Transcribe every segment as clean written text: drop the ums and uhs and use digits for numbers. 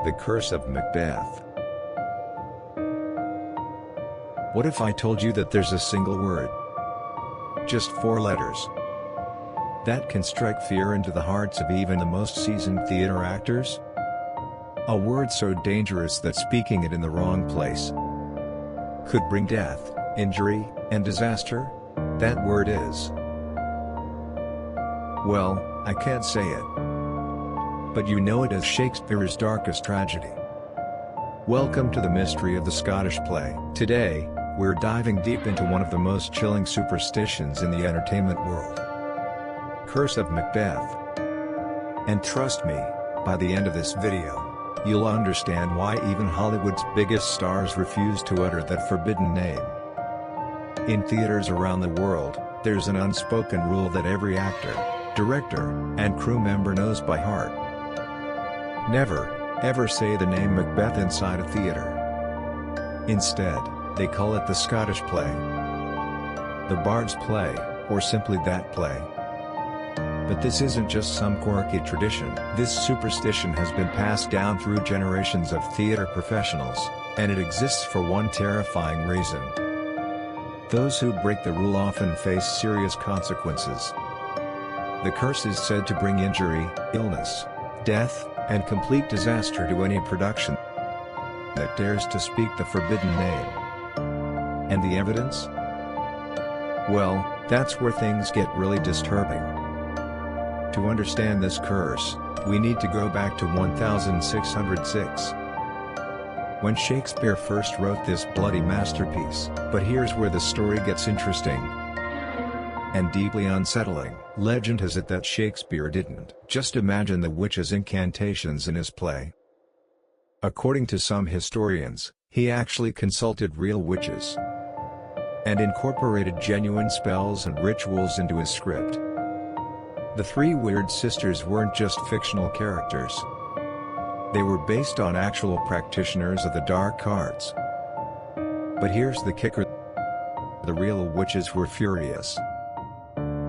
The Curse of Macbeth. What if I told you that there's a single word? Just 4 letters. That can strike fear into the hearts of even the most seasoned theater actors? A word so dangerous that speaking it in the wrong place could bring death, injury, and disaster? That word is... well, I can't say it. But you know it as Shakespeare's darkest tragedy. Welcome to the mystery of the Scottish play. Today, we're diving deep into one of the most chilling superstitions in the entertainment world. Curse of Macbeth. And trust me, by the end of this video, you'll understand why even Hollywood's biggest stars refuse to utter that forbidden name. In theaters around the world, there's an unspoken rule that every actor, director, and crew member knows by heart. Never, ever say the name Macbeth inside a theater. Instead, they call it the Scottish play, the Bard's play, or simply that play. But this isn't just some quirky tradition. This superstition has been passed down through generations of theater professionals, and it exists for one terrifying reason. Those who break the rule often face serious consequences. The curse is said to bring injury, illness, death, and complete disaster to any production that dares to speak the forbidden name. And the evidence? Well, that's where things get really disturbing. To understand this curse, we need to go back to 1606. When Shakespeare first wrote this bloody masterpiece. But here's where the story gets interesting and deeply unsettling. Legend has it that Shakespeare didn't just imagine the witch's incantations in his play. According to some historians, he actually consulted real witches and incorporated genuine spells and rituals into his script. The 3 weird sisters weren't just fictional characters. They were based on actual practitioners of the dark arts. But here's the kicker: the real witches were furious.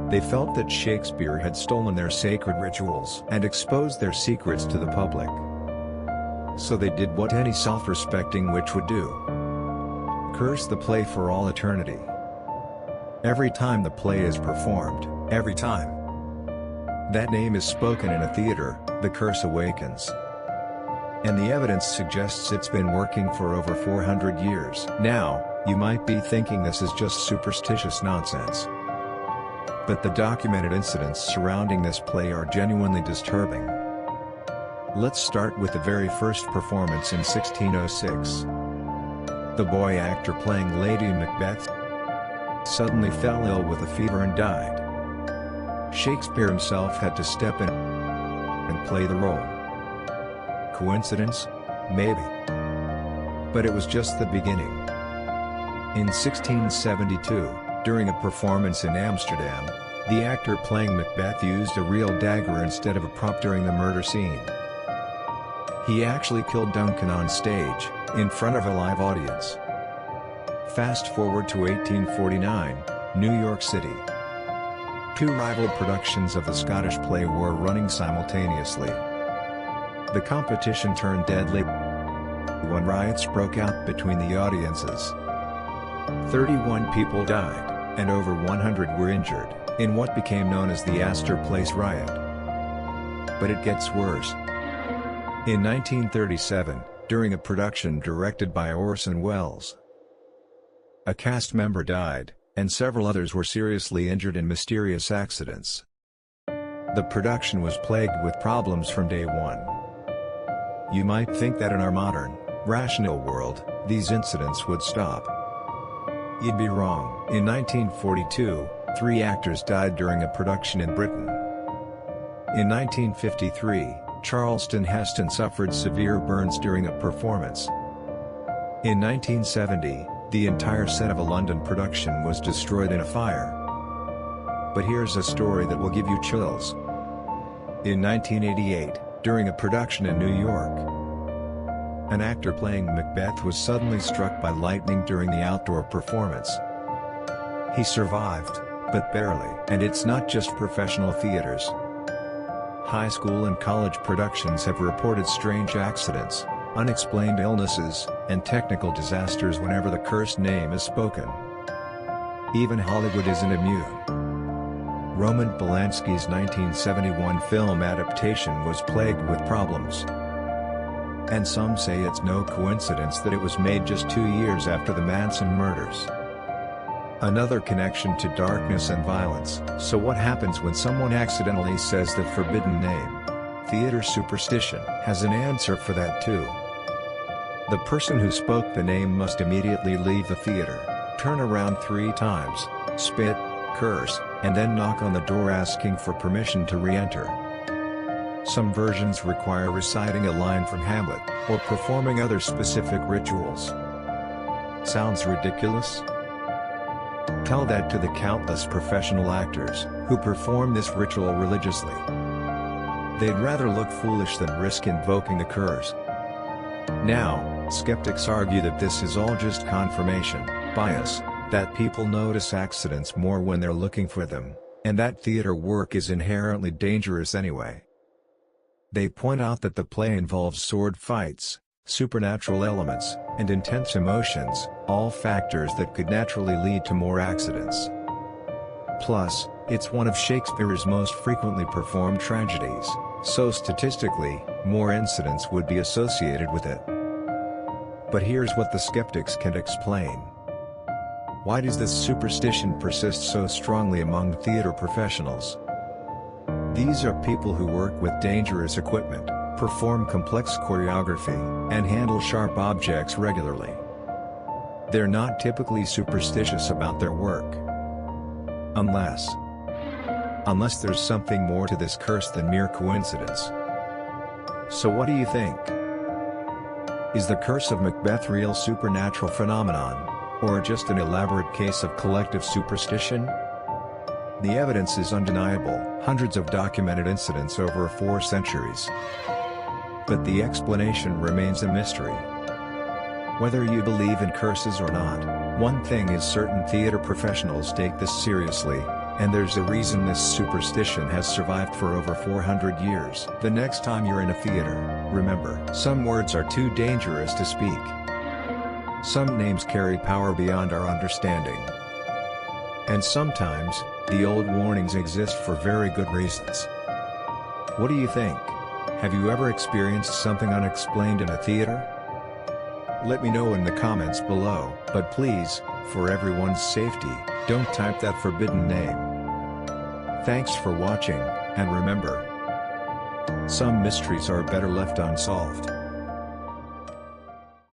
They felt that Shakespeare had stolen their sacred rituals and exposed their secrets to the public. So they did what any self-respecting witch would do: curse the play for all eternity. Every time the play is performed, every time that name is spoken in a theater, the curse awakens. And the evidence suggests it's been working for over 400 years. Now, you might be thinking this is just superstitious nonsense. But the documented incidents surrounding this play are genuinely disturbing. Let's start with the very first performance in 1606. The boy actor playing Lady Macbeth suddenly fell ill with a fever and died. Shakespeare himself had to step in and play the role. Coincidence? Maybe. But it was just the beginning. In 1672, during a performance in Amsterdam, the actor playing Macbeth used a real dagger instead of a prop during the murder scene. He actually killed Duncan on stage, in front of a live audience. Fast forward to 1849, New York City. 2 rival productions of the Scottish play were running simultaneously. The competition turned deadly when riots broke out between the audiences. 31 people died, and over 100 were injured, in what became known as the Astor Place riot. But it gets worse. In 1937, during a production directed by Orson Welles, a cast member died, and several others were seriously injured in mysterious accidents. The production was plagued with problems from day one. You might think that in our modern, rational world, these incidents would stop. You'd be wrong. In 1942, 3 actors died during a production in Britain. In 1953, Charleston Heston suffered severe burns during a performance. In 1970, the entire set of a London production was destroyed in a fire. But here's a story that will give you chills. In 1988, during a production in New York, an actor playing Macbeth was suddenly struck by lightning during the outdoor performance. He survived, but barely. And it's not just professional theaters. high school and college productions have reported strange accidents, unexplained illnesses, and technical disasters whenever the cursed name is spoken. Even Hollywood isn't immune. Roman Polanski's 1971 film adaptation was plagued with problems. And some say it's no coincidence that it was made just 2 years after the Manson murders. Another connection to darkness and violence. So what happens when someone accidentally says the forbidden name? Theater superstition has an answer for that too. The person who spoke the name must immediately leave the theater, turn around 3 times, spit, curse, and then knock on the door asking for permission to re-enter. Some versions require reciting a line from Hamlet, or performing other specific rituals. Sounds ridiculous? Tell that to the countless professional actors, who perform this ritual religiously. They'd rather look foolish than risk invoking the curse. Now, skeptics argue that this is all just confirmation bias, that people notice accidents more when they're looking for them, and that theater work is inherently dangerous anyway. They point out that the play involves sword fights, supernatural elements, and intense emotions, all factors that could naturally lead to more accidents. Plus, it's one of Shakespeare's most frequently performed tragedies, so statistically, more incidents would be associated with it. But here's what the skeptics can't explain. Why does this superstition persist so strongly among theater professionals? These are people who work with dangerous equipment, perform complex choreography, and handle sharp objects regularly. They're not typically superstitious about their work. Unless there's something more to this curse than mere coincidence. So what do you think? Is the curse of Macbeth real supernatural phenomenon, or just an elaborate case of collective superstition? The evidence is undeniable, hundreds of documented incidents over 4 centuries. But the explanation remains a mystery. Whether you believe in curses or not, one thing is certain: theater professionals take this seriously, and there's a reason this superstition has survived for over 400 years. The next time you're in a theater, remember, some words are too dangerous to speak. Some names carry power beyond our understanding. And sometimes, the old warnings exist for very good reasons. What do you think? Have you ever experienced something unexplained in a theater? Let me know in the comments below, but please, for everyone's safety, don't type that forbidden name. Thanks for watching, and remember, some mysteries are better left unsolved.